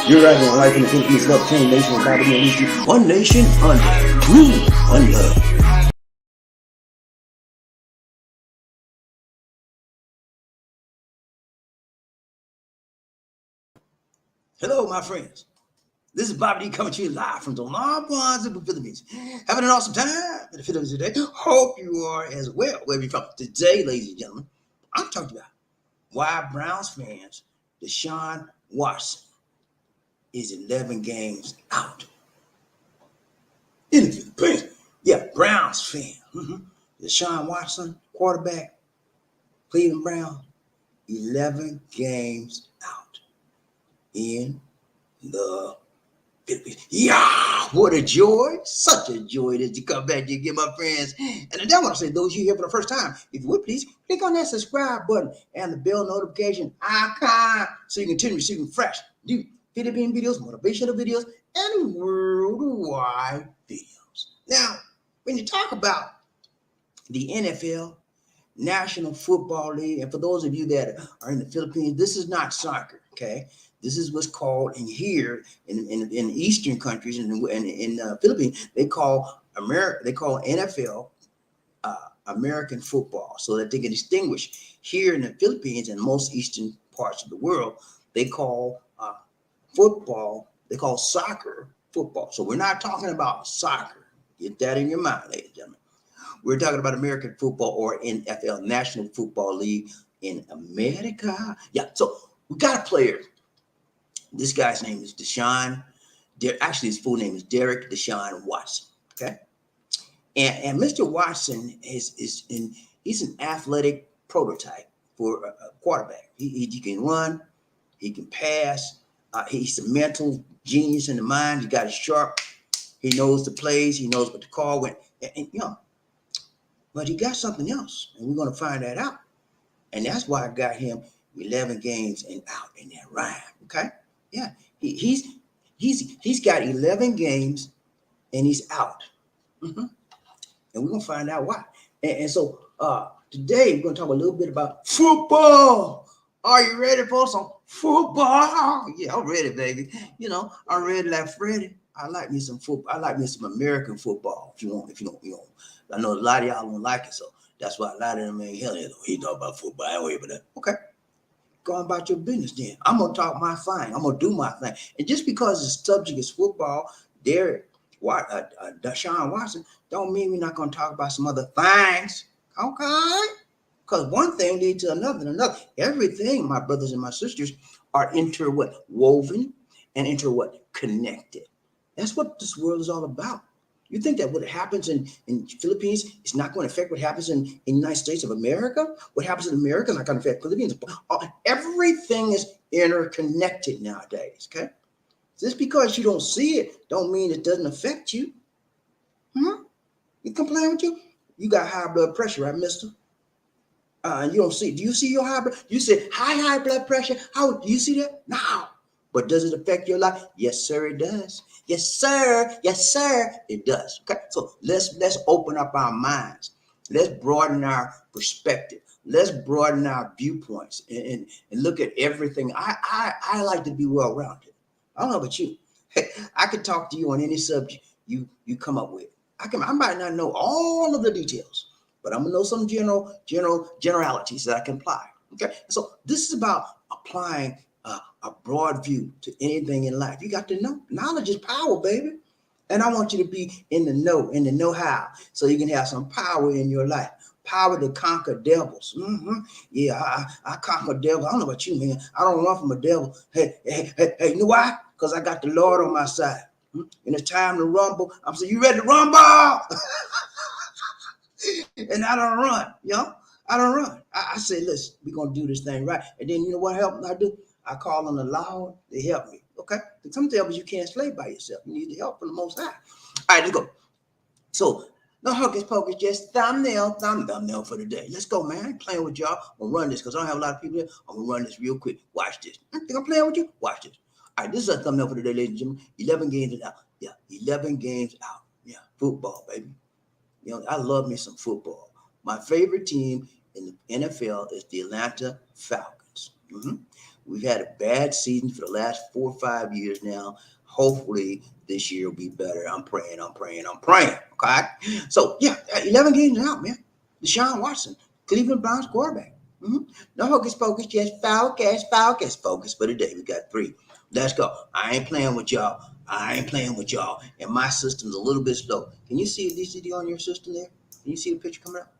You're rising in life in the Philippines, love change nation with BobbieD. One nation under, rule, one love. Hello, my friends. This is BobbieD coming to you live from the long ones of the Philippines. Having an awesome time in the Philippines today. Hope you are as well. Wherever you're from. Today, ladies and gentlemen, I'm talking about why Browns fans Deshaun Watson is 11 games out in the Philippines. Yeah, Browns fan. Deshaun Watson, quarterback, Cleveland Browns, 11 games out in the Philippines. Yeah, what a joy. Such a joy it is to come back to get my friends. And I don't want to say those of you here for the first time, if you would please click on that subscribe button and the bell notification icon so you can continue receiving fresh new Philippine videos, motivational videos, and worldwide videos. Now, when you talk about the NFL, National Football League, and for those of you that are in the Philippines, this is not soccer, okay? This is what's called in here in Eastern countries and in the Philippines, they call NFL American football, so that they can distinguish. Here in the Philippines and most Eastern parts of the world, they call football, they call soccer football. So we're not talking about soccer. Get that in your mind, ladies and gentlemen. We're talking about American football or NFL, National Football League in America. Yeah, so we got a player. This guy's name is Deshaun. Actually, his full name is Derek Deshaun Watson. Okay, and Mr. Watson he's an athletic prototype for a quarterback. He can run, he can pass. He's a mental genius in the mind. He got it sharp. He knows the plays. He knows what to call when. And but he got something else, and we're going to find that out. And that's why I got him 11 games and out in that rhyme. Okay, yeah, he's got 11 games and he's out, and we're gonna find out why. And so today we're gonna talk a little bit about football. Are you ready for some football? Yeah, I'm ready, baby. I'm ready like Freddie. I like me some football. I like me some American football. If you don't. I know a lot of y'all don't like it, so that's why a lot of them ain't hell. He talk about football. I wait for that. Okay, go on about your business then. I'm gonna talk my thing. I'm gonna do my thing. And just because the subject is football, Deshaun Watson, don't mean we're not gonna talk about some other things. Okay, because one thing leads to another and another. Everything, my brothers and my sisters, are woven and connected. That's what this world is all about. You think that what happens in Philippines is not going to affect what happens in the United States of America? What happens in America is not going to affect Philippines. Everything is interconnected nowadays, okay? Just because you don't see it don't mean it doesn't affect you. You complain with you? You got high blood pressure, right, mister? You don't see. Do you see your high blood? You say high blood pressure. How do you see that? No. But does it affect your life? Yes, sir, it does. Yes, sir. Yes, sir, it does. Okay, so let's open up our minds. Let's broaden our perspective. Let's broaden our viewpoints and look at everything. I like to be well-rounded. I don't know about you. I could talk to you on any subject you come up with. I might not know all of the details, but I'm gonna know some generalities that I can apply. Okay, so this is about applying a broad view to anything in life. You got to know. Knowledge is power, baby. And I want you to be in the know-how, so you can have some power in your life. Power to conquer devils. Yeah, I conquer devils. I don't know about you, man. I don't run from a devil. Hey, you know why? Because I got the Lord on my side. And it's time to rumble. I'm saying, you ready to rumble? And I don't run, I don't run. I say, listen, we're going to do this thing right. And then you know what help I do? I call on the Lord to help me, okay? Some devils you can't slay by yourself. You need the help from the Most High. All right, let's go. So, no hocus pocus, just thumbnail for the day. Let's go, man. I ain't playing with y'all. I'm going to run this because I don't have a lot of people here. I'm going to run this real quick. Watch this. I think I'm playing with you? Watch this. All right, this is a thumbnail for the day, ladies and gentlemen. 11 games out. Yeah, 11 games out. Yeah, football, baby. I love me some football. My favorite team in the NFL is the Atlanta Falcons. We've had a bad season for the last 4 or 5 years now. Hopefully this year will be better. I'm praying. Okay. So yeah, 11 games out, man. Deshaun Watson, Cleveland Browns quarterback. No hocus pocus, just forecast focus for the day. We got 3. Let's go. I ain't playing with y'all. And my system's a little bit slow. Can you see a DCD on your system there? Can you see the picture coming up?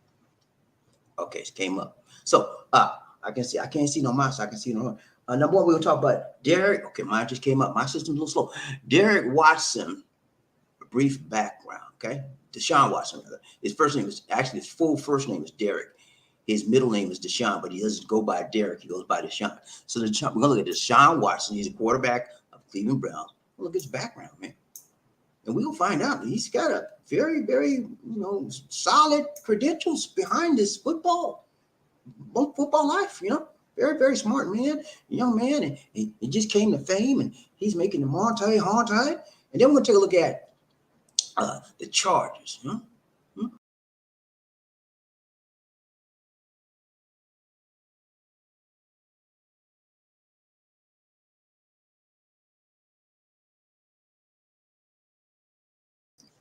Okay, it came up. So I can see. I can't see no mouse. I can see no more. Number one, we'll talk about Derek. Okay, mine just came up. My system's a little slow. Derek Watson, a brief background. Okay, Deshaun Watson. His first name is actually his full first name is Derek. His middle name is Deshaun, but he doesn't go by Derek. He goes by Deshaun. So we're gonna look at Deshaun Watson. He's a quarterback of Cleveland Browns. We'll look at his background, man, and we'll find out he's got a very, very solid credentials behind this football life. Very, very smart man, young man, and he just came to fame, and he's making the Monte. And then we're gonna take a look at the Chargers.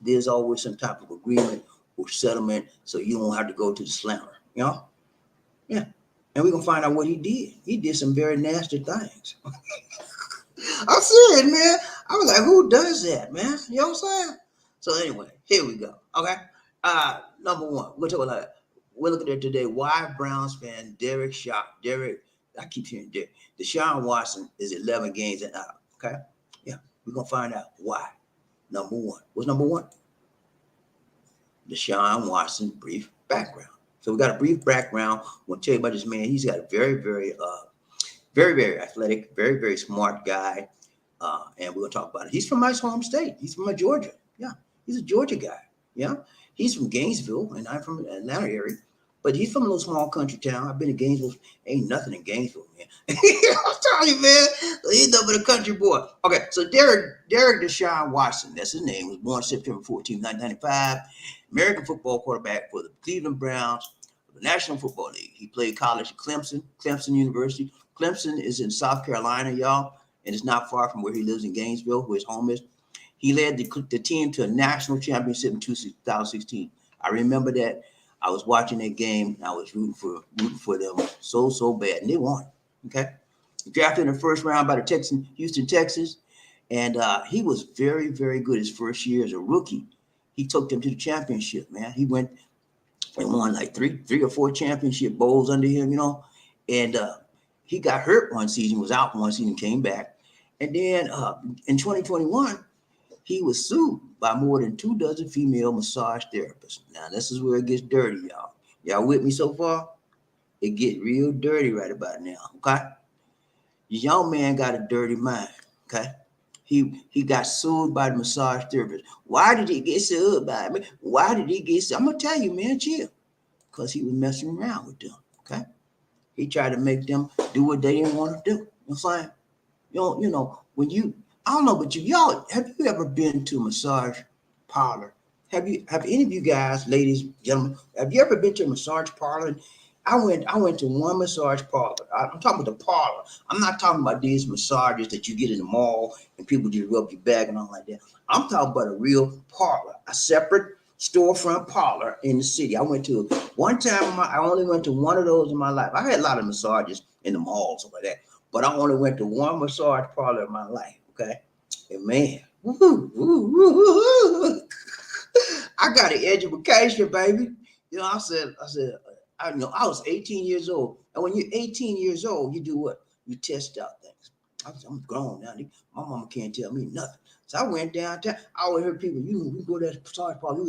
There's always some type of agreement or settlement, so you don't have to go to the slammer. Yeah. And we're gonna find out what he did. He did some very nasty things. I'm serious, man. I was like, who does that, man? You know what I'm saying? So anyway, here we go. Okay. Number one, we're looking at today why Browns fan I keep hearing Derek. Deshaun Watson is 11 games and out. Okay. Yeah. We're gonna find out why. Number one. What's number one? Deshaun Watson, brief background. So we got a brief background. We'll tell you about this man. He's got a very, very, very, very athletic, very, very smart guy. And we're gonna talk about it. He's from my home state. He's from Georgia. Yeah, he's a Georgia guy. Yeah, he's from Gainesville, and I'm from the Atlanta area. But he's from a little small country town. I've been to Gainesville. Ain't nothing in Gainesville, man. I'm telling you, man. He's nothing but a country boy. Okay, so Derek Deshaun Watson, that's his name, was born September 14, 1995. American football quarterback for the Cleveland Browns, the National Football League. He played college at Clemson University. Clemson is in South Carolina, y'all, and it's not far from where he lives in Gainesville, where his home is. He led the team to a national championship in 2016. I remember that. I was watching that game. And I was rooting for them so bad, and they won. Okay, drafted in the first round by the Houston Texans, and he was very, very good his first year as a rookie. He took them to the championship, man. He went and won like three or four championship bowls under him, and he got hurt one season, was out one season, came back, and then in 2021. He was sued by more than 24 female massage therapists. Now, this is where it gets dirty, y'all. Y'all with me so far? It gets real dirty right about now, okay? The young man got a dirty mind, okay? He got sued by the massage therapist. Why did he get sued by me? Why did he get sued? I'm going to tell you, man, chill. Because he was messing around with them, okay? He tried to make them do what they didn't want to do. You know what I'm saying? When you... I don't know, but y'all, have you ever been to a massage parlor? Have any of you guys, ladies, gentlemen, have you ever been to a massage parlor? I went to one massage parlor. I'm talking about the parlor. I'm not talking about these massages that you get in the mall and people just rub your back and all like that. I'm talking about a real parlor, a separate storefront parlor in the city. I went to one time. I only went to one of those in my life. I had a lot of massages in the malls, stuff like that, but I only went to one massage parlor in my life. Okay, and man, I got an education, baby. I was 18 years old, and when you're 18 years old, you do what? You test out things. I'm grown now. My mama can't tell me nothing. So I went downtown. I always heard people, we go to that massage parlor.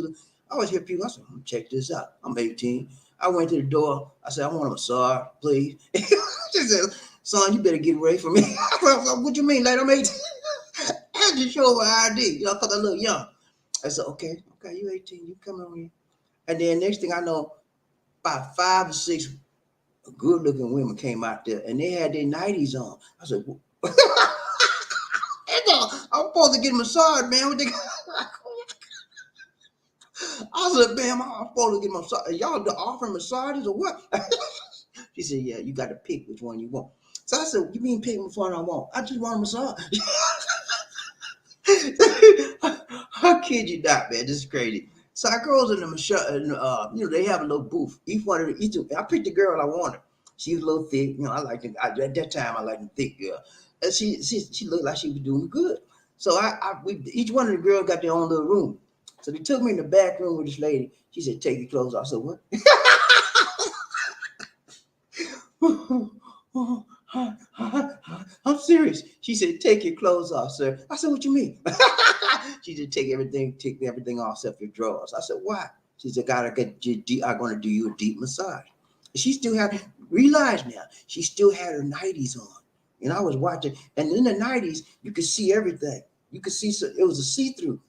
I always hear people. I said, check this out. I'm 18. I went to the door. I said, I want a massage, please. She said, son, you better get away from me. What you mean, lady? I'm 18. I had to show my ID. I thought I looked young. I said, okay, you 18, you come on here. And then next thing I know, about 5 or 6 good-looking women came out there, and they had their 90s on. I said, I'm supposed to get a massage, man. I said, man, I'm supposed to get a massage. Y'all offering massages or what? She said, yeah, you got to pick which one you want. So I said, you mean pay me for what I want? I just want a massage. I kid you not, man. This is crazy. So I goes in the massage, and they have a little booth. I picked the girl I wanted. She was a little thick. I liked it. At that time, I liked a thick girl. And she looked like she was doing good. So each one of the girls got their own little room. So they took me in the back room with this lady. She said, take your clothes off. I said, what? I'm serious. She said, take your clothes off, sir. I said, what you mean? She said, take everything off except your drawers. I said, why? She said, I'm going to do you a deep massage. She still had, realize now, she still had her 90s on. And I was watching, and in the 90s, you could see everything. You could see, it was a see-through.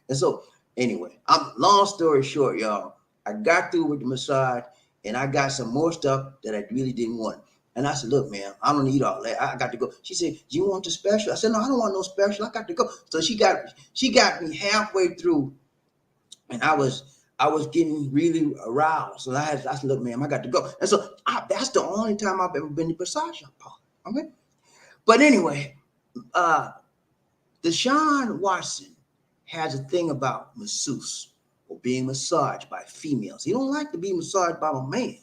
And so, anyway, long story short, y'all, I got through with the massage, and I got some more stuff that I really didn't want. And I said, look, man, I don't need all that. I got to go. She said, do you want the special? I said, no, I don't want no special. I got to go. So she got me halfway through, and I was getting really aroused. And I said, look, man, I got to go. And so that's the only time I've ever been to massage shop. Okay. But anyway, Deshaun Watson has a thing about masseuse or being massaged by females. He don't like to be massaged by a man.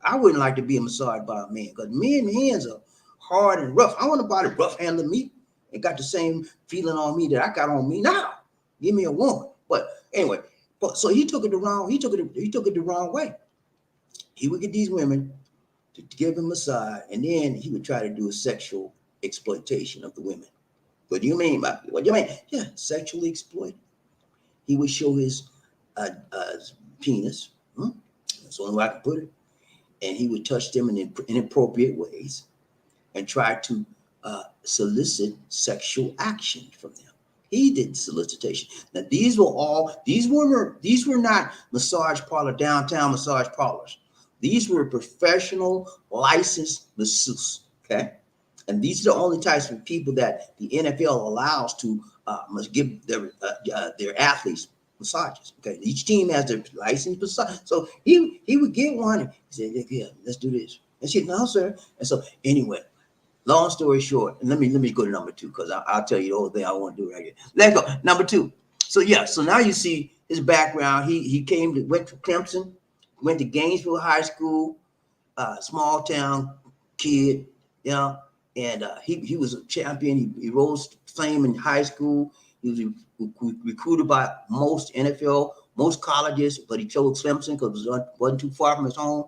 I wouldn't like to be massaged by a man because men's hands are hard and rough. I want nobody rough handling me and got the same feeling on me that I got on me now. Give me a woman. But anyway, so he took it the wrong. He took it the wrong way. He would get these women to give him a massage, and then he would try to do a sexual exploitation of the women. What do you mean? What do you mean? Yeah, sexually exploited. He would show his penis. That's the only way I can put it. And he would touch them in inappropriate ways and try to solicit sexual action from them. He did solicitation. Now these were not massage parlor, downtown massage parlors. These were professional licensed masseuses. Okay, and these are the only types of people that the NFL allows to must give their athletes massages. Okay, each team has their licensed massage. So he would get one and he said, yeah, let's do this. And she said, no, sir. And so anyway, long story short, and let me go to number 2 because I'll tell you the whole thing I want to do right here. Let's go. Number 2. So yeah, so now you see his background. He went to Clemson, went to Gainesville High School, small town kid, and he was a champion. He rose to fame in high school. He was recruited by most NFL, most colleges, but he chose Clemson because it wasn't too far from his home.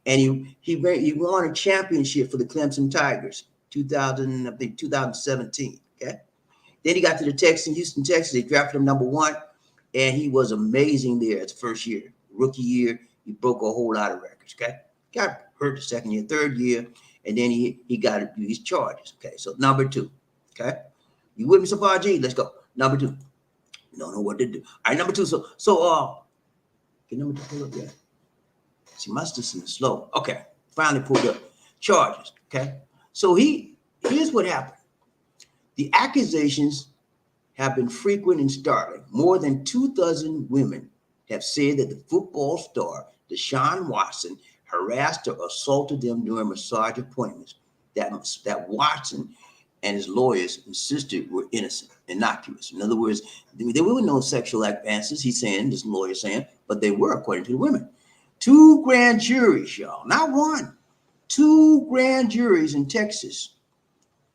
And he won a championship for the Clemson Tigers, 2017. Okay. Then he got to the Houston Texans. They drafted him number 1, and he was amazing there his first year. Rookie year, he broke a whole lot of records. Okay. Got hurt the second year, third year, and then he got to do his charges. Okay. So number 2. Okay. You with me so far, G? Let's go. Number 2. You don't know what to do. All right, number 2. So can number 2 pull up yet? See, my system is slow. Okay, finally pulled up. Charges. Okay. So here's what happened. The accusations have been frequent and startling. More than 2,000 women have said that the football star Deshaun Watson harassed or assaulted them during massage appointments that Watson and his lawyers insisted were innocent, innocuous. In other words, there were no sexual advances, this lawyer saying, but they were, according to the women. 2 grand juries, y'all, not one, 2 grand juries in Texas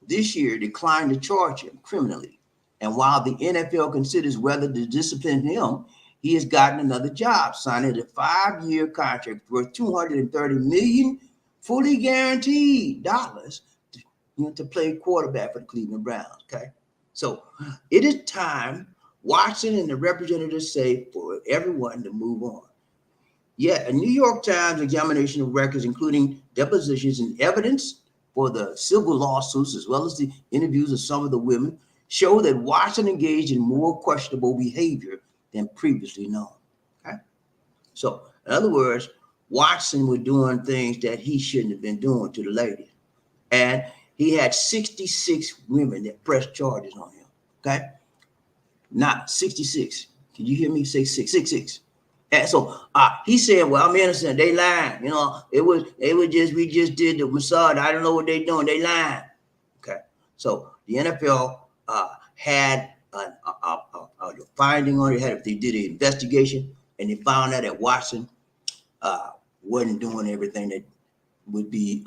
this year declined to charge him criminally. And while the NFL considers whether to discipline him, he has gotten another job, signing a 5-year contract worth $230 million, fully guaranteed dollars to play quarterback for the Cleveland Browns. Okay. So it is time, Watson and the representatives say, for everyone to move on. Yet a New York Times examination of records, including depositions and evidence for the civil lawsuits, as well as the interviews of some of the women, show that Watson engaged in more questionable behavior than previously known. Okay. So in other words, Watson was doing things that he shouldn't have been doing to the ladies. And he had 66 women that pressed charges on him. Okay. Not 66. Can you hear me say 666? And so he said, "Well, I'm innocent. They lying. You know, we just did the massage. I don't know what they doing. They lying." Okay. So the NFL had a finding on it. They did an investigation, and they found out that Watson wasn't doing everything that would be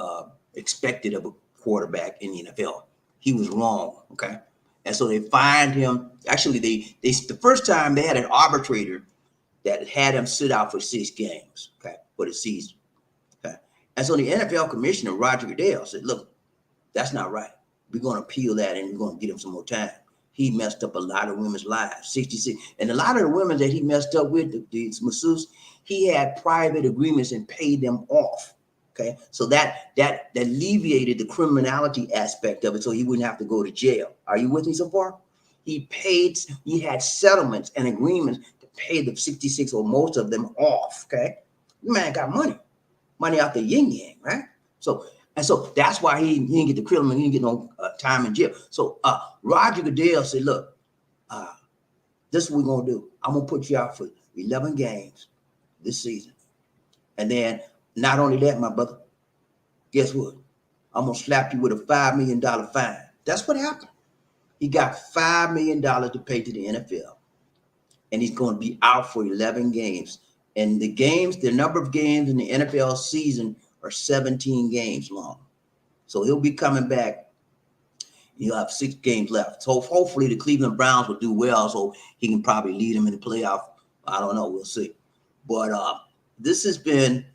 expected of a quarterback in the NFL. He was wrong. Okay. And so they fined him. Actually, they the first time they had an arbitrator that had him sit out for 6 games, okay, for the season. Okay. And so the NFL commissioner, Roger Goodell, said, "Look, that's not right. We're going to appeal that and we're going to get him some more time. He messed up a lot of women's lives, 66. And a lot of the women that he messed up with, these masseuses, he had private agreements and paid them off. Okay. So that alleviated the criminality aspect of it so he wouldn't have to go to jail. Are you with me so far? He had settlements and agreements to pay the 66 or most of them off. Okay. The man got money out the yin yang, right? So that's why he didn't get the criminal, he didn't get no time in jail. So Roger Goodell said, "Look, this is what we're gonna do. I'm gonna put you out for 11 games this season, and then not only that, my brother, guess what? I'm gonna slap you with a $5 million fine." That's what happened. He got $5 million to pay to the NFL, and he's going to be out for 11 games. And the number of games in the NFL season are 17 games long. So he'll be coming back. He'll have 6 games left. So hopefully the Cleveland Browns will do well, so he can probably lead them in the playoff. I don't know. We'll see. But this has been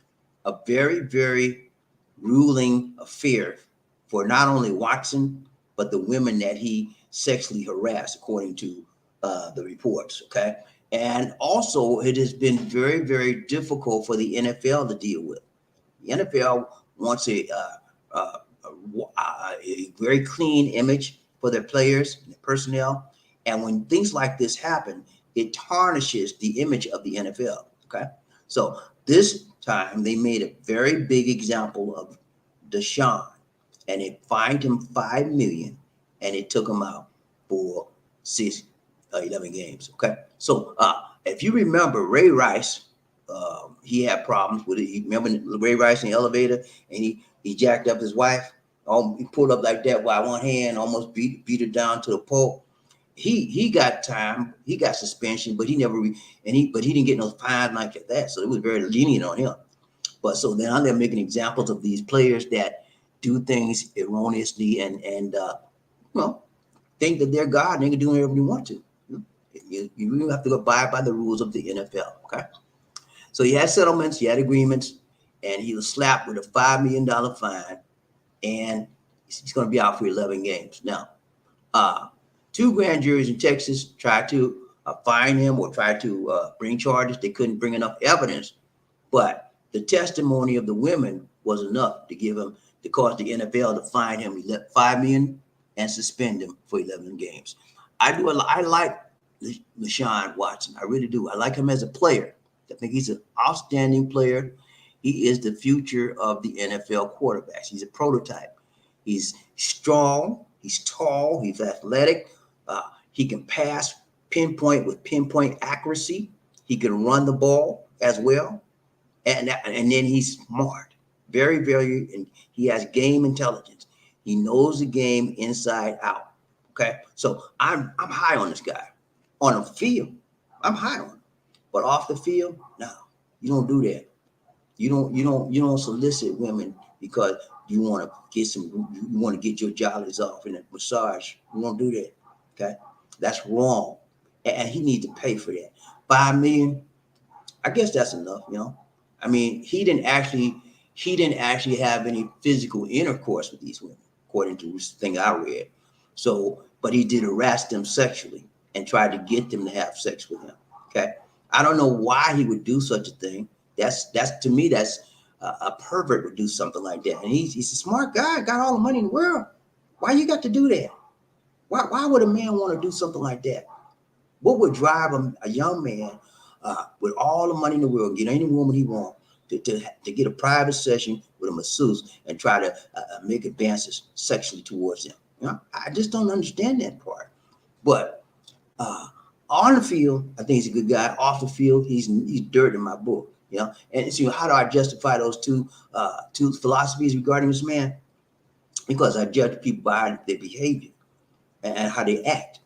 a very, very ruling affair for not only Watson, but the women that he sexually harassed, according to the reports. Okay. And also, it has been very, very difficult for the NFL to deal with. The NFL wants a very clean image for their players and their personnel. And when things like this happen, it tarnishes the image of the NFL. Okay. So this time they made a very big example of Deshaun, and it fined him $5 million, and it took him out for 11 games. Okay. So if you remember Ray Rice, he had problems with it. You remember Ray Rice in the elevator, and he jacked up his wife. He pulled up like that while one hand almost beat her down to the pole. He got time. He got suspension, but he didn't get no fine like that. So it was very lenient on him. But so now they're making examples of these players that do things erroneously and think that they're God and they can do whatever they want to. You really have to abide by the rules of the NFL. Okay. So he had settlements, he had agreements, and he was slapped with a $5 million fine, and he's going to be out for 11 games. Now, 2 grand juries in Texas tried to fine him or tried to bring charges. They couldn't bring enough evidence, but the testimony of the women was enough to cause the NFL to fine him $5 million and suspend him for 11 games. I like Deshaun Watson. I really do. I like him as a player. I think he's an outstanding player. He is the future of the NFL quarterbacks. He's a prototype. He's strong. He's tall. He's athletic. He can pass with pinpoint accuracy. He can run the ball as well. And then he's smart. Very, very, and he has game intelligence. He knows the game inside out. Okay. So I'm high on this guy. On the field, I'm high on him. But off the field, no, you don't do that. You don't solicit women because you want to get your jollies off in a massage. You don't do that. Okay. That's wrong. And he needs to pay for that. $5 million, I guess that's enough, I mean, he didn't actually have any physical intercourse with these women, according to this thing I read. So, but he did harass them sexually and tried to get them to have sex with him. Okay. I don't know why he would do such a thing. That's to me, that's a pervert would do something like that. And he's a smart guy, got all the money in the world. Why you got to do that? Why would a man want to do something like that? What would drive a young man with all the money in the world, get any woman he wants, to get a private session with a masseuse and try to make advances sexually towards him? I just don't understand that part. But On the field, I think he's a good guy. Off the field, he's dirt in my book. And so how do I justify those two philosophies regarding this man? Because I judge people by their behavior and how they act.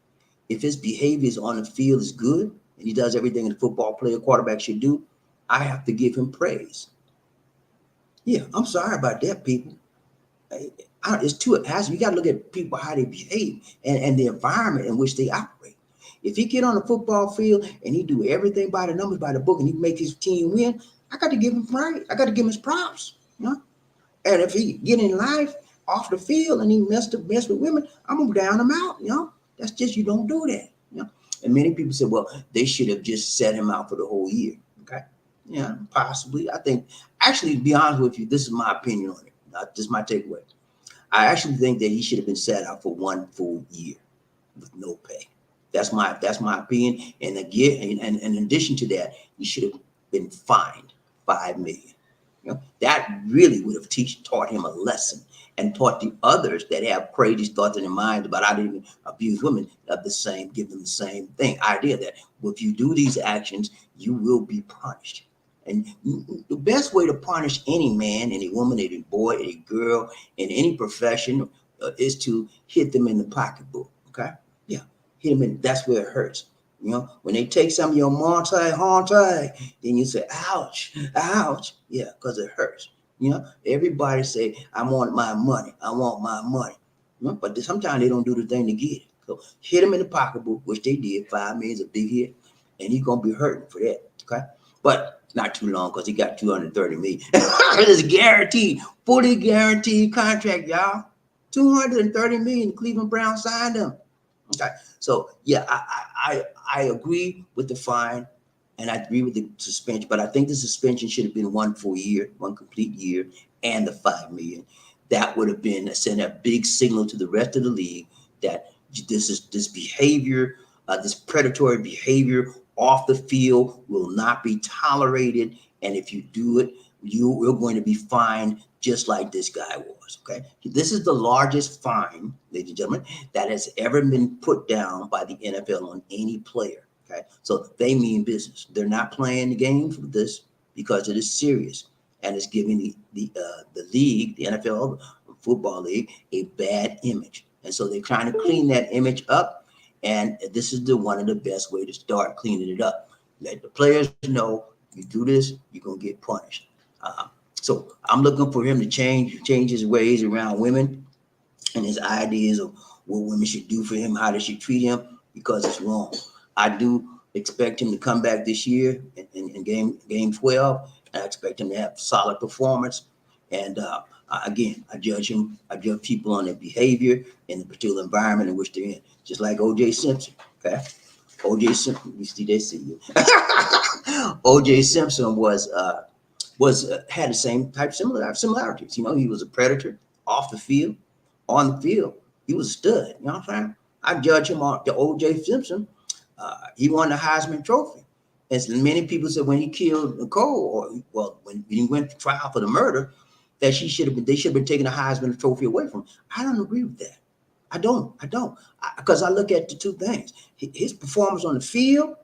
If his behavior on the field is good and he does everything a football player, quarterback should do, I have to give him praise. Yeah, I'm sorry about that, people. It's too you got to look at people how they behave and the environment in which they operate. If he get on the football field and he do everything by the numbers, by the book, and he make his team win, I got to give him praise. I got to give him his props. And if he get in life off the field and he mess with women, I'm gonna down him out. That's just, you don't do that. And many people say, well, they should have just set him out for the whole year. Okay, yeah, possibly. I think, actually, to be honest with you, this is my opinion on it. This is my takeaway. I actually think that he should have been set out for 1 full year with no pay. That's my opinion. And again, and in addition to that, he should have been fined $5 million. That really would have taught him a lesson and taught the others that have crazy thoughts in their minds about how to even abuse women of give them the same idea that, well, if you do these actions, you will be punished. And the best way to punish any man, any woman, any boy, any girl, in any profession is to hit them in the pocketbook. Okay? Yeah. Hit them in, that's where it hurts. When they take some of your then you say, ouch, ouch. Yeah, because it hurts. Everybody say, I want my money. I want my money. But sometimes they don't do the thing to get it. So hit them in the pocketbook, which they did. $5 million is a big hit. And he's going to be hurting for that. Okay? But not too long, because he got $230 million. It's guaranteed, fully guaranteed contract, y'all. $230 million. The Cleveland Browns signed him. Okay, so yeah, I agree with the fine, and I agree with the suspension, but I think the suspension should have been 1 full year, 1 complete year, and the $5 million. That would have been sent a big signal to the rest of the league that this behavior, this predatory behavior off the field will not be tolerated, and if you do it, you're going to be fined just like this guy was. Okay, this is the largest fine, ladies and gentlemen, that has ever been put down by the NFL on any player. Okay, so they mean business. They're not playing the game for this because it is serious, and it's giving the league, the NFL football league, a bad image, and so they're trying to clean that image up. And this is one of the best way to start cleaning it up. Let the players know, you do this, you're gonna get punished. So I'm looking for him to change his ways around women and his ideas of what women should do for him, how they should treat him, because it's wrong. I do expect him to come back this year in game 12, and I expect him to have solid performance. And again, I judge people on their behavior in the particular environment in which they're in, just like O.J. Simpson. Okay, O.J. Simpson, you see, they see you. O.J. Simpson had the same type similarities. He was a predator off the field, on the field. He was a stud. You know what I'm saying? I judge him on the O.J. Simpson. He won the Heisman Trophy. As many people said when he killed Nicole, when he went to trial for the murder, that they should have been taking the Heisman Trophy away from him. I don't agree with that. I don't. Because I look at the two things: his performance on the field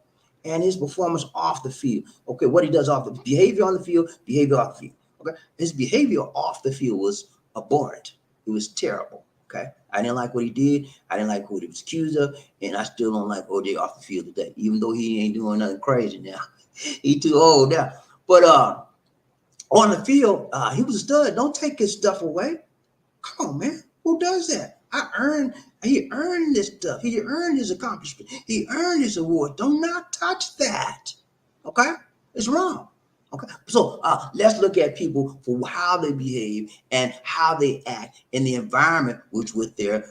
and his performance off the field. Okay, what he does off the behavior on the field, behavior off the field. Okay, his behavior off the field was abhorrent. It was terrible. Okay, I didn't like what he did. I didn't like what he was accused of, and I still don't like OJ off the field today, even though he ain't doing nothing crazy now. He too old now. But on the field, he was a stud. Don't take his stuff away. Come on, man. Who does that? He earned this stuff. He earned his accomplishment. He earned his award. Do not touch that. Okay? It's wrong. Okay, so let's look at people for how they behave and how they act in the environment which they're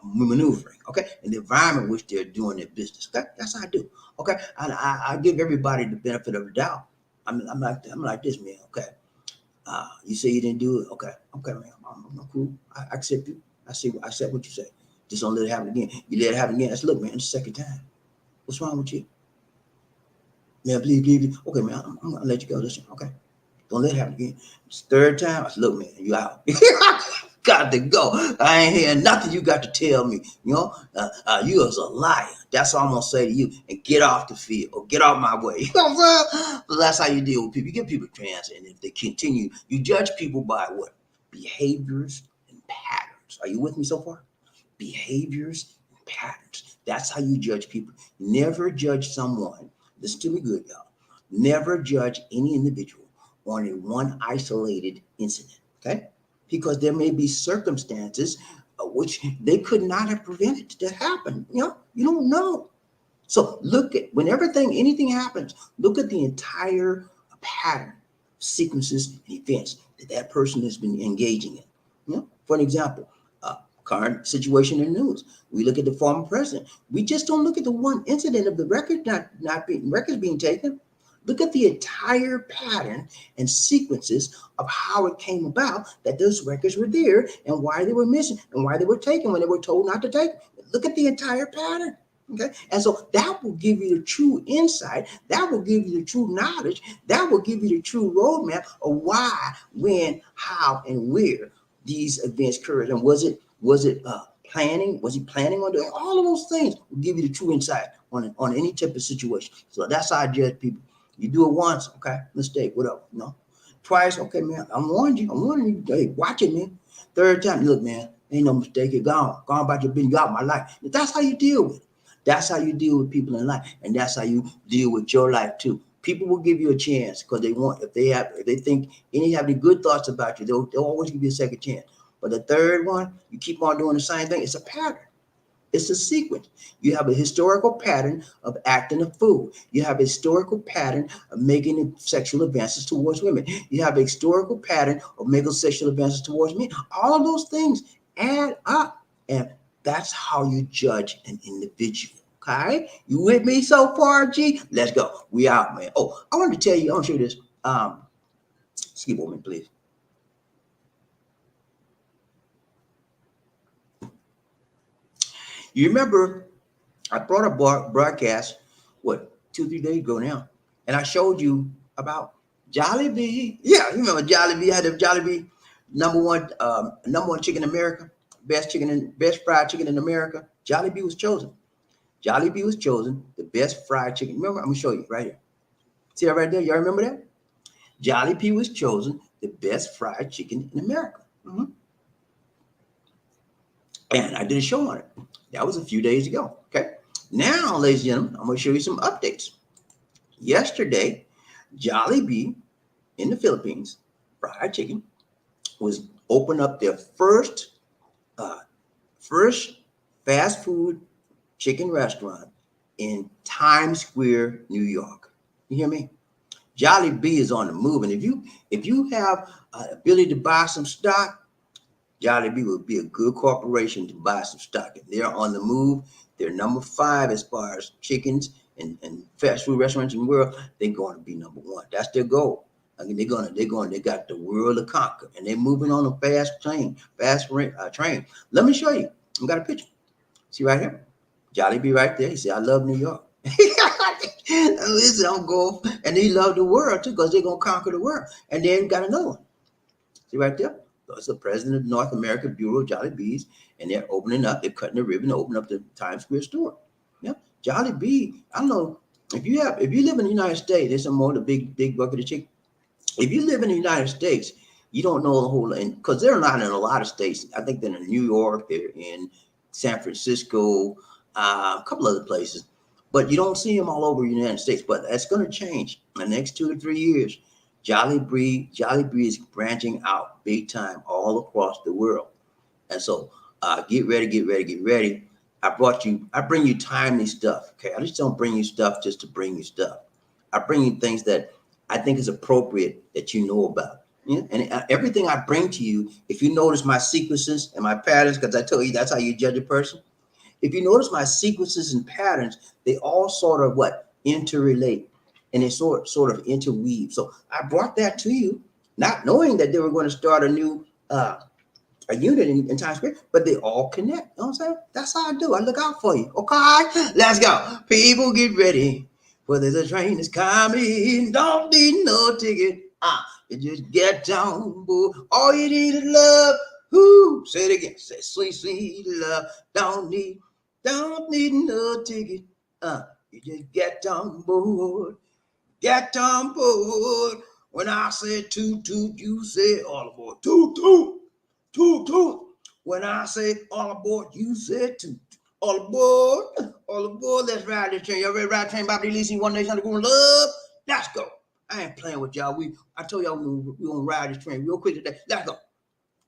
maneuvering. Okay, in the environment which they're doing their business. Okay, that's how I do. Okay, and I give everybody the benefit of the doubt. I'm like this, man. Okay, you say you didn't do it. Okay, man. I'm cool. I accept you. I accept what you say. Just don't let it happen again. You let it happen again. Let's look, man. It's the second time. What's wrong with you? Man, please. Okay, man, I'm gonna let you go. Listen, okay. Don't let it happen again. It's the third time. I said, look, man, you out. got to go. I ain't hearing nothing you got to tell me. You is a liar. That's all I'm gonna say to you. And get off the field or get off my way. You know what I'm saying? But that's how you deal with people. You give people a chance, and if they continue, you judge people by what? Behaviors and patterns. Are you with me so far? Behaviors and patterns. That's how you judge people. Never judge someone. Listen to me good, y'all. Never judge any individual on a one isolated incident. Okay? Because there may be circumstances which they could not have prevented to happen. You don't know. So look at anything happens, look at the entire pattern, sequences, and events that person has been engaging in. For an example, current situation in the news. We look at the former president. We just don't look at the one incident of the record records being taken. Look at the entire pattern and sequences of how it came about that those records were there and why they were missing and why they were taken when they were told not to take. Look at the entire pattern. Okay. And so that will give you the true insight. That will give you the true knowledge. That will give you the true roadmap of why, when, how, and where these events occurred. And was it planning? Was he planning on doing all of those things? Will give you the true insight on any type of situation. So that's how I judge people. You do it once, okay, mistake, whatever. Twice, okay, man. I'm warning you. Hey, watch it, man. Third time, look, man, ain't no mistake. You're gone about your business. You out my life. That's how you deal with it. That's how you deal with people in life, and that's how you deal with your life too. People will give you a chance because if they think any have any good thoughts about you, they'll always give you a second chance. But the third one, you keep on doing the same thing. It's a pattern. It's a sequence. You have a historical pattern of acting a fool. You have a historical pattern of making sexual advances towards women. You have a historical pattern of making sexual advances towards men. All of those things add up, and that's how you judge an individual. Okay, you with me so far, G? Let's go. We out, man. Oh, I wanted to tell you. I want to show you this. Skip over me, please. You remember I brought a broadcast, 2-3 days ago now, and I showed you about Jollibee. Yeah, you remember Jollibee? I had the Jollibee number one chicken in America, best fried chicken in America. Jollibee was chosen. Jollibee was chosen the best fried chicken. Remember, I'm gonna show you right here. See that right there? Y'all remember that? Jollibee was chosen the best fried chicken in America. Mm-hmm. And I did a show on it. That was a few days ago. Okay. Now, ladies and gentlemen, I'm going to show you some updates. Yesterday, Jollibee in the Philippines, fried chicken, was open up their first fast food chicken restaurant in Times Square, New York. You hear me? Jollibee is on the move, and if you have ability to buy some stock, Jollibee would be a good corporation to buy some stock. If they're on the move, they're number 5 as far as chickens and fast food restaurants in the world. They're going to be number 1. That's their goal. I mean, they got the world to conquer, and they're moving on a fast train. Let me show you. I got a picture. See right here, Jollibee right there. He said, "I love New York." Listen, I'm going, and he loved the world too, because they're gonna conquer the world. And then got another one. See right there. That's the president of North American Bureau of Jollibees, and they're opening up. They're cutting the ribbon to open up the Times Square store. Yeah, Jollibee. I don't know if you live in the United States. There's some more the big bucket of chicken. If you live in the United States, you don't know the whole, and because they're not in a lot of states. I think they're in New York. They're in San Francisco, a couple other places, but you don't see them all over the United States. But that's going to change in the next 2 to 3 years. Jollibee is branching out big time all across the world. And so get ready. I bring you timely stuff. Okay. I just don't bring you stuff just to bring you stuff. I bring you things that I think is appropriate that you know about. Yeah? And everything I bring to you, if you notice my sequences and my patterns, because I told you that's how you judge a person. If you notice my sequences and patterns, they all sort of interrelate. And they sort of interweave. So I brought that to you, not knowing that they were going to start a new a unit in Times Square, but they all connect. You know what I'm saying? That's how I do. I look out for you. Okay, let's go. People, get ready. Whether the train is coming, don't need no ticket. You just get down, boo. All you need is love. Who? Say it again. Say sweet, sweet love. Don't need no ticket. You just get on board. Get on board. When I say toot toot, you say all aboard. Toot toot, toot toot. When I say all aboard, you say toot. All aboard, all aboard. Let's ride this train. Y'all ready to ride the train? Bobby Lee, one nation under love. Let's go. I ain't playing with y'all. I told y'all we gonna ride this train real quick today. Let's go.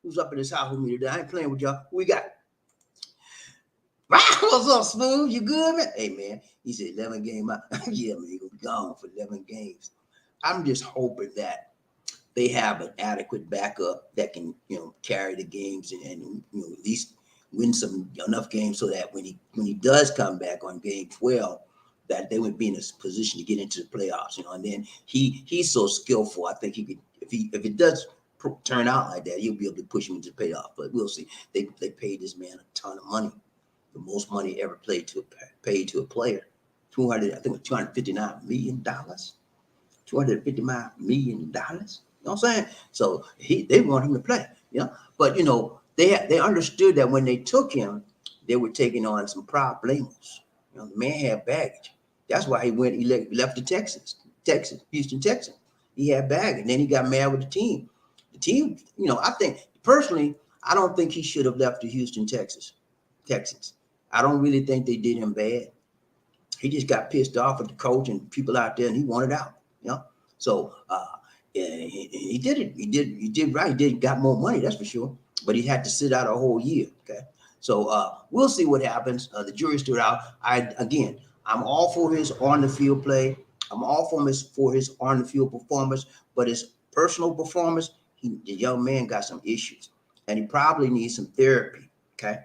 Who's up in this house with me today? I ain't playing with y'all. Who we got? What's up, Smooth? You good, man? Hey, man. He said 11 games. Yeah, man, he gonna be gone for 11 games. I'm just hoping that they have an adequate backup that can, carry the games and at least win enough games so that when he does come back on game 12, that they would be in a position to get into the playoffs, and then he's so skillful. I think he could, if it does turn out like that, he'll be able to push him into the playoff. But we'll see. They paid this man a ton of money, the most money ever paid to a player. $259 million. $259 million. You know what I'm saying? So they want him to play. But they understood that when they took him, they were taking on some problemos. The man had baggage. That's why he left the Houston Texans. He had baggage, and then he got mad with the team. The team, I think personally, I don't think he should have left the Houston Texans. I don't really think they did him bad. He just got pissed off at the coach and people out there, and he wanted out. So he did it. He did right. He got more money, that's for sure. But he had to sit out a whole year. Okay. So we'll see what happens. The jury's still out. I'm all for his on the field play. I'm all for his on the field performance, but his personal performance, the young man got some issues, and he probably needs some therapy. Okay.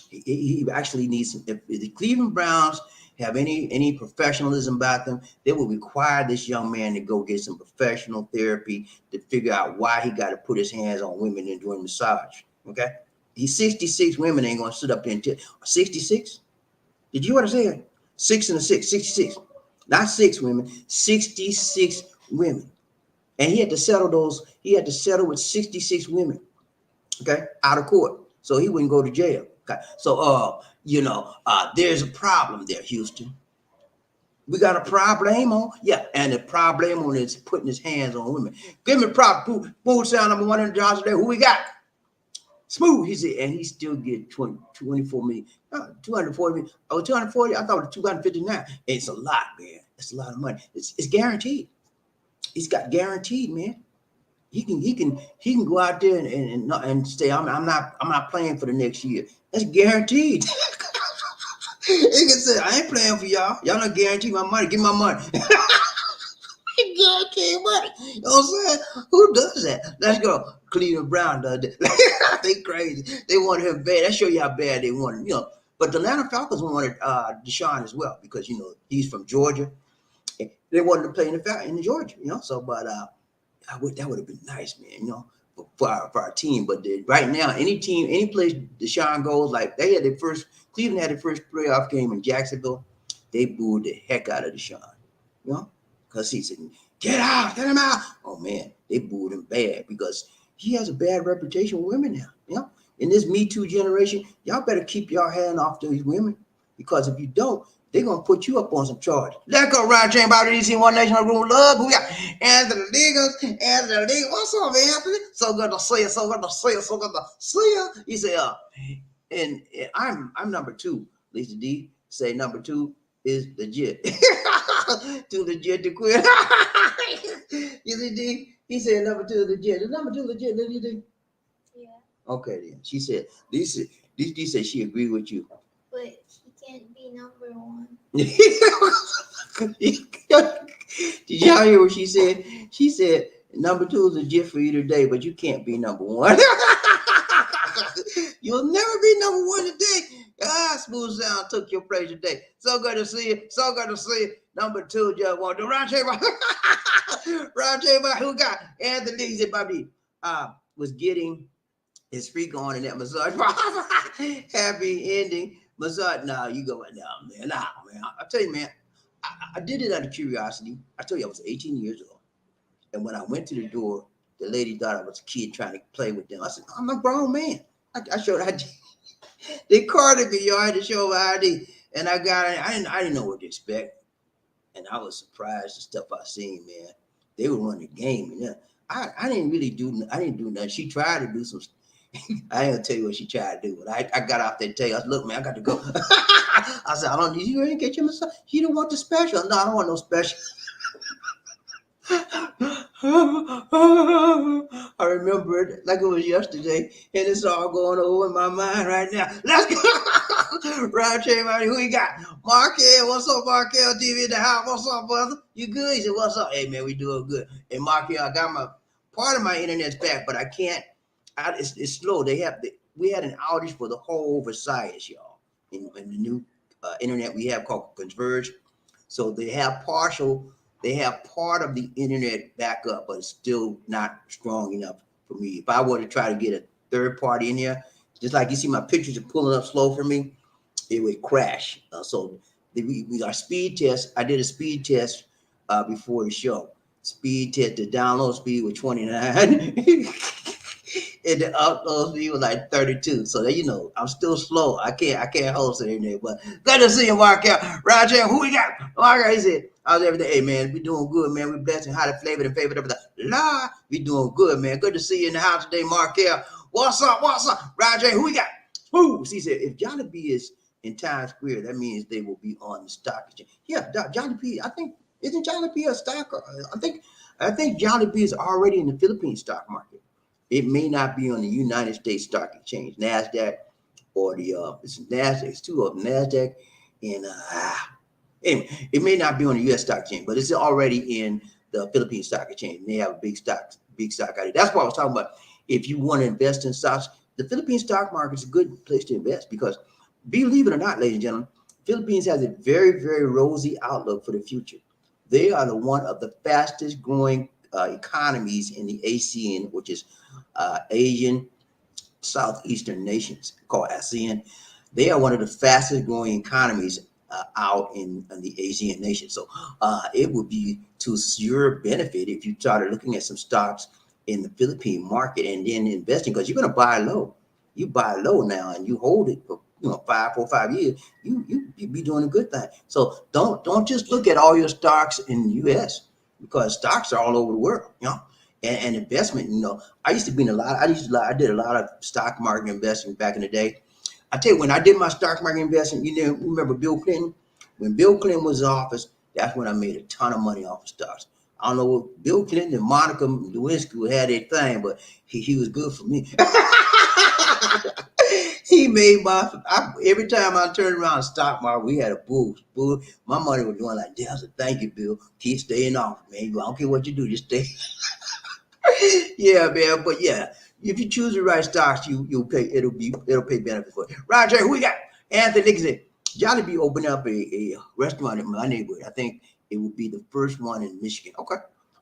He actually needs some. If the Cleveland Browns have any professionalism about them, they will require this young man to go get some professional therapy to figure out why he got to put his hands on women and doing massage. Okay. He's 66. Women ain't gonna sit up there and 66. Did you understand? 6 and a 6, 66. Not 6 women, 66 women. And he had to settle with 66 women, okay, out of court. So he wouldn't go to jail. Okay. So there's a problem there, Houston. We got a problemo. Yeah, and the problemo is putting his hands on women. Give me problem. Food sound number one in the jobs today. Who we got? Smooth, he said, and he still get 24 million, 240 million. Oh, 240. I thought it was 259. It's a lot, man. It's a lot of money. It's guaranteed. He's got guaranteed, man. He can go out there and say, I'm not playing for the next year. That's guaranteed. He can say, I ain't playing for y'all. Y'all not guaranteed my money. Give me my money. Guaranteed money. You know what I'm saying? Who does that? Let's go. Cleveland Brown does that. They crazy. They wanted him bad. That show you how bad they wanted. But the Atlanta Falcons wanted Deshaun as well because he's from Georgia. They wanted to play in Georgia. So but that would have been nice, man. For our team. But right now, any place Deshaun goes, like Cleveland had their first playoff game in Jacksonville. They booed the heck out of Deshaun. Because he said, get him out. Oh, man, they booed him bad because he has a bad reputation with women now. In this Me Too generation, y'all better keep your hand off these women because if you don't, they're going to put you up on some charges. Let's go, Ryan James, Bobby DC, One Nation, a Room of Love. Who we got? Anthony Legals. What's up, Anthony? So good to see you. So good to see you. He said, and I'm number 2. Lisa D say number 2 is legit. Too legit to quit. You see, D? He said number 2 is legit. Is number 2 legit, Lisa D? Yeah. Okay, then. She said, Lisa D said she agreed with you. But she can't be number 1. Did y'all hear what she said? She said, number 2 is legit for you today, but you can't be number 1. You'll never be number 1 today. Smooth Sound took your place today. So good to see you. So good to see you. Number 2 just want to round table. Who got Anthony Lee Bobby was getting his freak on in that massage. Happy ending massage. Nah, you go right now, man. Nah, man. I tell you, man, I did it out of curiosity. I told you I was 18 years old. And when I went to the door, the lady thought I was a kid trying to play with them. I said, I'm a grown man. I showed ID. They carded me, y'all. I had to show my ID, and I got it. I didn't know what to expect, and I was surprised the stuff I seen, man. They were running the game, and yeah, I didn't really do. I didn't do nothing. She tried to do some. I ain't gonna tell you what she tried to do, but I got off that tail. I said, "Look, man, I got to go." I said, "I don't need you to get your massage. You don't want the special? No, I don't want no special." I remember it like it was yesterday, and it's all going over in my mind right now. Let's go. Round chain, who you got? Markel, what's up, Markel? TV in the house. What's up, brother? You good? He said, "What's up?" Hey, man, we doing good. And Markel, I got my part of my internet's back, but I can't. It's slow. We had an outage for the whole Versailles, y'all, in the new internet we have called Converge. So they have part of the internet back up, but it's still not strong enough for me. If I were to try to get a third party in here, just like you see my pictures are pulling up slow for me, it would crash. Our speed test, I did a speed test before the show. Speed test, the download speed was 29. And the upload speed was like 32. So that I'm still slow. I can't host it in there. But good to see you, Mark. Roger, who we got? Mark, he said, how's everything? Hey man, we doing good, man. We blessed and highly flavored and favored everything. La, we doing good, man. Good to see you in the house today, Mark. What's up? What's up? Roger, who we got? Who? He said, if Johnny B is in Times Square, that means they will be on the stock exchange. Yeah, Johnny B, I think, isn't Johnny B a stock? I think Johnny B is already in the Philippine stock market. It may not be on the United States Stock Exchange, NASDAQ, or it's NASDAQ, it's two of them, NASDAQ, and anyway, it may not be on the U.S. Stock Exchange, but it's already in the Philippine Stock Exchange. And they have a big stock out there. That's what I was talking about. If you want to invest in stocks, the Philippine stock market is a good place to invest because, believe it or not, ladies and gentlemen, Philippines has a very, very rosy outlook for the future. They are one of the fastest growing economies in the ASEAN, which is Asian Southeastern nations called ASEAN. They are one of the fastest growing economies out in the Asian nations. So it would be to your benefit if you started looking at some stocks in the Philippine market and then investing, because you're going to buy low. You buy low now and you hold it for 4 or 5 years. You be doing a good thing. So don't just look at all your stocks in the U.S. because stocks are all over the world. And investment, I used to be in I did a lot of stock market investing back in the day. I tell you, when I did my stock market investing, remember Bill Clinton? When Bill Clinton was in office, that's when I made a ton of money off of stocks. I don't know what Bill Clinton and Monica Lewinsky had their thing, but he was good for me. He made every time I turned around the stock market, we had a boost. My money was doing like this. Thank you, Bill. Keep staying off, man. I don't care what you do, just stay. Yeah, man. But yeah, if you choose the right stocks, you'll pay. It'll pay benefits for you. Roger, who we got? Anthony Nixon. Jollibee opened up a restaurant in my neighborhood. I think it would be the first one in Michigan. Okay,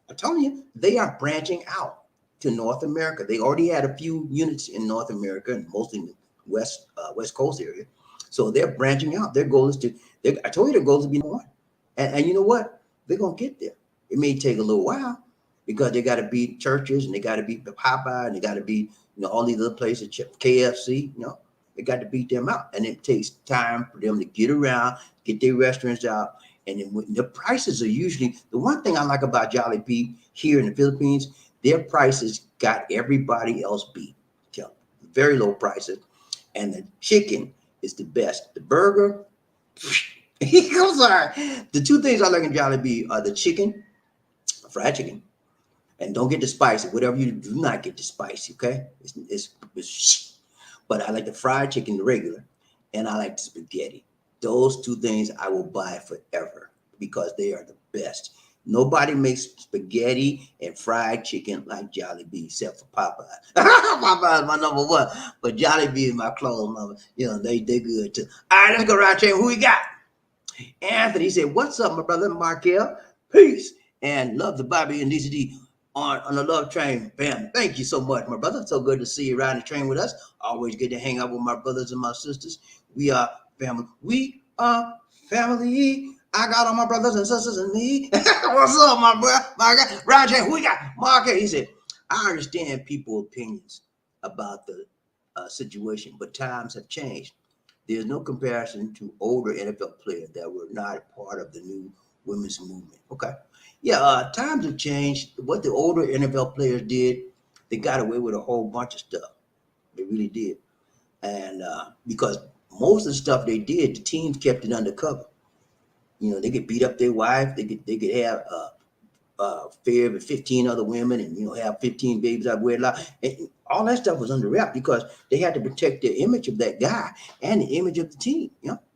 I'm telling you, they are branching out to North America. They already had a few units in North America and mostly in the West Coast area. So they're branching out. Their goal is I told you their goal is to be number one. And you know what? They're gonna get there. It may take a little while because they got to beat churches and they got to beat the Popeye and they got to beat all these other places, KFC. They got to beat them out, and it takes time for them to get around, get their restaurants out, and then the prices are usually the one thing I like about Jollibee here in the Philippines. Their prices got everybody else beat. Very low prices, and the chicken is the best. The burger, I'm sorry. The two things I like in Jollibee are the chicken, fried chicken. And don't get the spicy. Whatever you do not get the spicy, okay? It's but I like the fried chicken, the regular, and I like the spaghetti. Those two things I will buy forever because they are the best. Nobody makes spaghetti and fried chicken like Jollibee, except for Popeye. Popeye is my number one, but Jollibee is my close number. They good too. All right, let's go around here. Who we got? Anthony said, "What's up, my brother Markel? Peace and love to Bobby and DCD." On the love train, fam. Thank you so much, my brother. So good to see you riding the train with us. Always good to hang out with my brothers and my sisters. We are family. We are family. I got all my brothers and sisters and me. What's up, my boy? My guy, Roger, who we got? Mark, he said, I understand people's opinions about the situation, but times have changed. There's no comparison to older NFL players that were not part of the new women's movement. Okay. Yeah, times have changed. What the older NFL players did, they got away with a whole bunch of stuff. They really did. And because most of the stuff they did, the teams kept it undercover. You know, they could beat up their wife. They could have affair with 15 other women, and have 15 babies out of wedlock. And all that stuff was under wrap because they had to protect the image of that guy and the image of the team.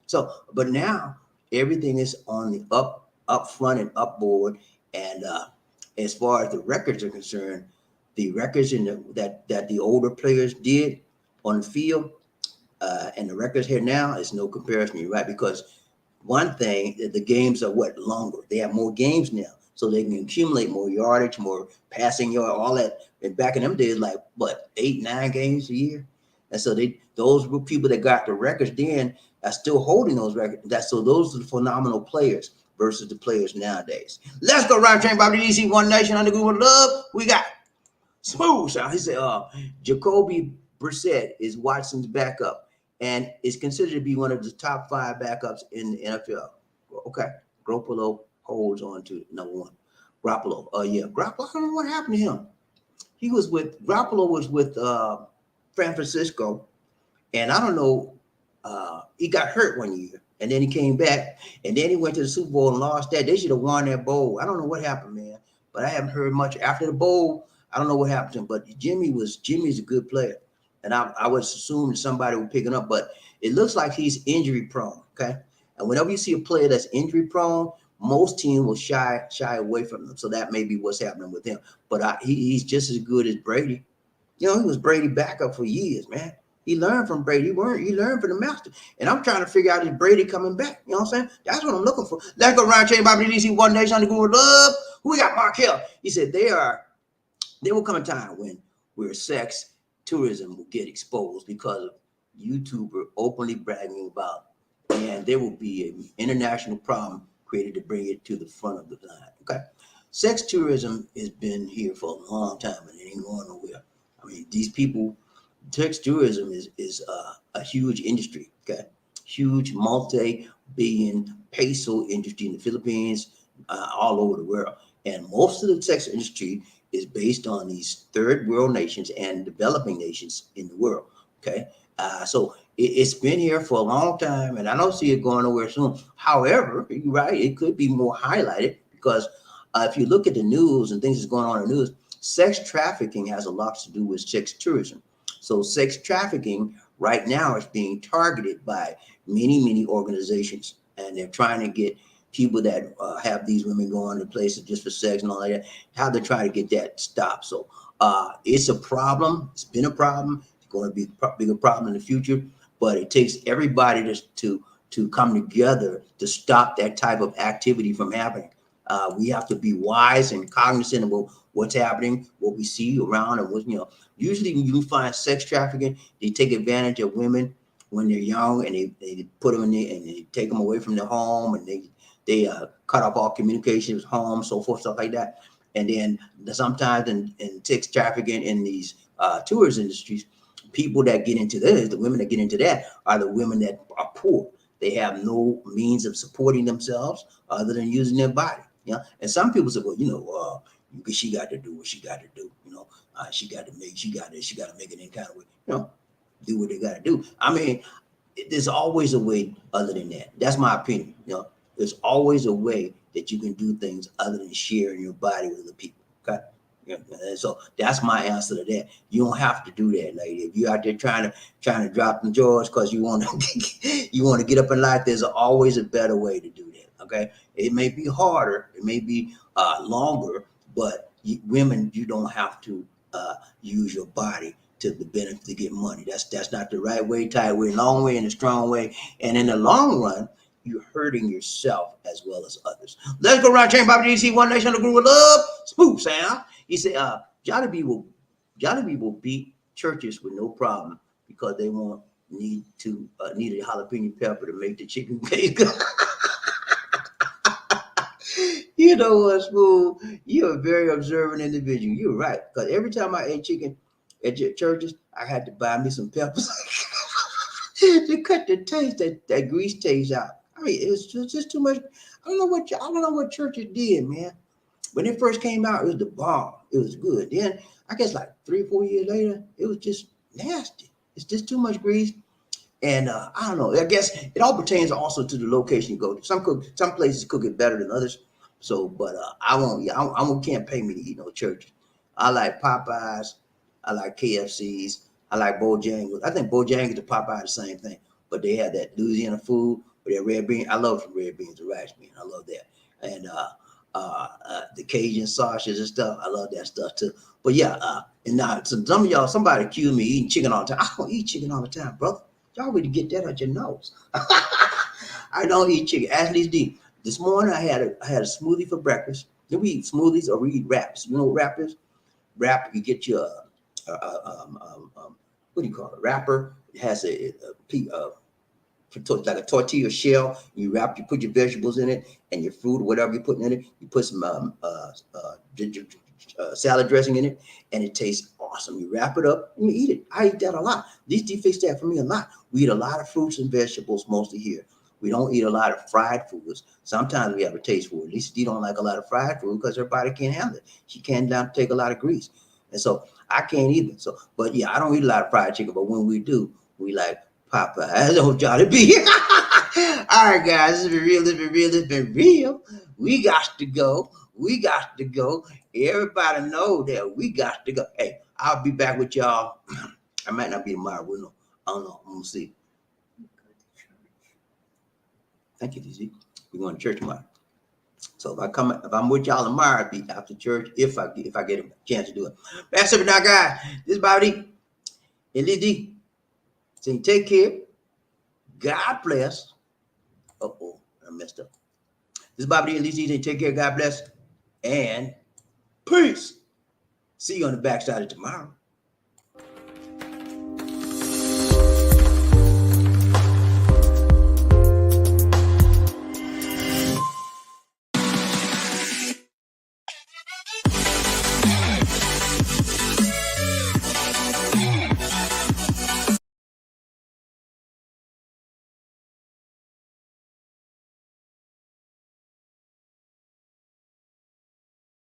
So, but now everything is on the up front and upboard. And as far as the records are concerned, the records that the older players did on the field and the records here now is no comparison. You're right, because one thing, the games are longer. They have more games now, so they can accumulate more yardage, more passing yard, all that. And back in them days, like 8, 9 games a year, and so those were people that got the records then are still holding those records. So those are the phenomenal players versus the players nowadays. Let's go round train, Bobby DC, One Nation under Google Love. We got smooth sound. He said, Jacoby Brissett is Watson's backup and is considered to be one of the top 5 backups in the NFL. Okay. Garoppolo holds on to number 1. Garoppolo. Garoppolo, I don't know what happened to him. Garoppolo was with San Francisco, and I don't know, he got hurt one year, and then he came back, and then he went to the Super Bowl and lost that. They should have won that bowl. I don't know what happened, man, but I haven't heard much after the bowl. I don't know what happened to him, but Jimmy's a good player. And I would assume that somebody would pick it up, but it looks like he's injury prone. Okay. And whenever you see a player that's injury prone, most teams will shy away from them. So that may be what's happening with him. But he's just as good as Brady. He was Brady backup for years, man. He learned from Brady. He learned from the master. And I'm trying to figure out, is Brady coming back? You know what I'm saying? That's what I'm looking for. Let's go round chain, Bobby DC, One Nation under Google Love. Who we got? Mark Hill. He said there will come a time where sex tourism will get exposed because of YouTuber openly bragging about, and there will be an international problem created to bring it to the front of the line. Okay. Sex tourism has been here for a long time and it ain't going nowhere. I mean, these people, sex tourism is a huge industry. Okay. Huge multi-billion peso industry in the Philippines, all over the world. And most of the sex industry is based on these third world nations and developing nations in the world. Okay. So it's been here for a long time, and I don't see it going nowhere soon. However, you're right, it could be more highlighted because if you look at the news and things that's going on in the news, sex trafficking has a lot to do with sex tourism. So sex trafficking right now is being targeted by many organizations, and they're trying to get people that have these women going to places just for sex and all that, how they're trying to get that stopped. So it's a problem. It's been a problem. It's going to be a bigger problem in the future, but it takes everybody to come together to stop that type of activity from happening. We have to be wise and cognizant of what's happening, what we see around, and usually when you find sex trafficking, they take advantage of women when they're young, and they put them in there and they take them away from their home, and they cut off all communications, home, so forth, stuff like that. And then sometimes in sex trafficking in these tourist industries, people that get into this, the women that get into that are the women that are poor. They have no means of supporting themselves other than using their body. And some people say, well, she got to do what she got to do. She got to make it in kind of way. Do what they got to do. I mean, there's always a way other than that. That's my opinion. There's always a way that you can do things other than sharing your body with other people. Okay. And so that's my answer to that. You don't have to do that, lady. If you're out there trying to drop them jaws because you want to get up in life, there's always a better way to do that. Okay. It may be harder, it may be longer, but women, you don't have to use your body to the benefit to get money. That's not the right way, tight way, long way, and a strong way. And in the long run, you're hurting yourself as well as others. Let's go around chain, Bobby DC, One Nation, the group of love. Smooth sound. He said, Jollibee will beat churches with no problem because they won't need a jalapeno pepper to make the chicken taste good. You know what, Smooth? You're a very observant individual. You're right. Because every time I ate chicken, at your churches, I had to buy me some peppers to cut the taste, that grease taste out. I mean, it's just too much. I don't know what churches did, man. When it first came out, it was the bomb. It was good. Then I guess like 3 or 4 years later, it was just nasty. It's just too much grease. And I don't know. I guess it all pertains also to the location you go to. Some places cook it better than others. So, but I won't. Yeah, can't pay me to eat no churches. I like Popeyes. I like KFCs. I like Bojangles. I think Bojangles and Popeye the same thing, but they have that Louisiana food with that red bean. I love the red beans, the rice bean. I love that, and the Cajun sausages and stuff. I love that stuff too. But yeah, and now some of y'all, somebody accuse me eating chicken all the time. I don't eat chicken all the time, brother. Y'all really get that out your nose. I don't eat chicken. Ask these deep. This morning I had a smoothie for breakfast. Then we eat smoothies or we eat wraps. You know what wrap is? Wrap. You get your what do you call it? Wrapper. It has like a tortilla shell. You put your vegetables in it and your fruit or whatever you're putting in it. You put some salad dressing in it, and it tastes awesome. You wrap it up and you eat it. I eat that a lot. These defix that for me a lot. We eat a lot of fruits and vegetables mostly here. We don't eat a lot of fried foods. Sometimes we have a taste for it. At least you don't like a lot of fried food because her body can't handle it. She can't take a lot of grease. And so I can't either. So, but yeah, I don't eat a lot of fried chicken, but when we do, we like Popeye. Oh, Johnny B. All right, guys, this has been real. We got to go. Everybody know that we got to go. Hey, I'll be back with y'all. I might not be tomorrow. We know. I don't know. I'm gonna see. Thank you, DZ. We're going to church tomorrow. So if I'm with y'all tomorrow, I'll be after church if I get a chance to do it. That's it for now, guys. This is BobbieD. LD. So you take care. God bless. Uh-oh, I messed up. This is BobbieD and LD. Take care. God bless. And peace. See you on the backside of tomorrow.